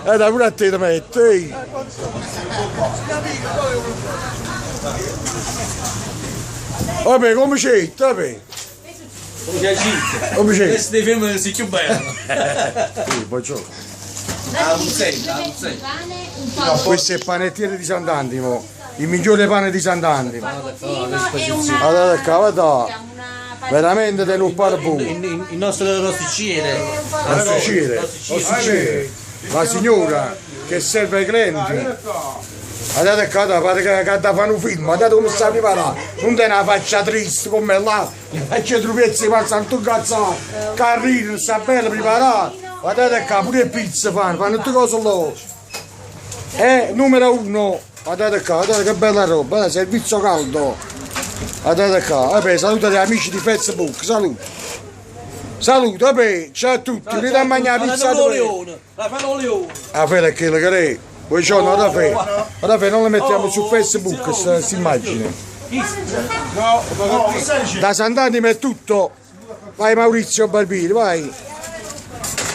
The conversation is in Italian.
Da pure a te ti metti. Vabbè, come c'è? Vabbè. Come c'è? Questi film si più bello. Sì, buongiorno. Un po' Questo è il panettiere di Sant'Antimo, il migliore pane di Sant'Antimo. Allora, cavata, veramente te lo parbo. Il nostro rosticciere. La signora che serve ai clienti. Guardate qua, pare che fanno un film, guardate come sta preparando. Non te una faccia triste come là, le facce trupezze passano tutto cazzato, carrino, sta bene preparato. Guardate qua, pure pizza fanno tutte cose là. Numero uno, guardate qua, guardate che bella roba, guardate, servizio caldo. Guardate qua, vabbè, salutate gli amici di Facebook, saluto. Saluto, vabbè, ciao a tutti, unite a mangiare la pizza. La Fanoleone. Ah, fai che le crei. Buongiorno, ora non le mettiamo su Facebook questa immagine. Da Sant'Antimo è tutto. Vai Maurizio Barbini, vai.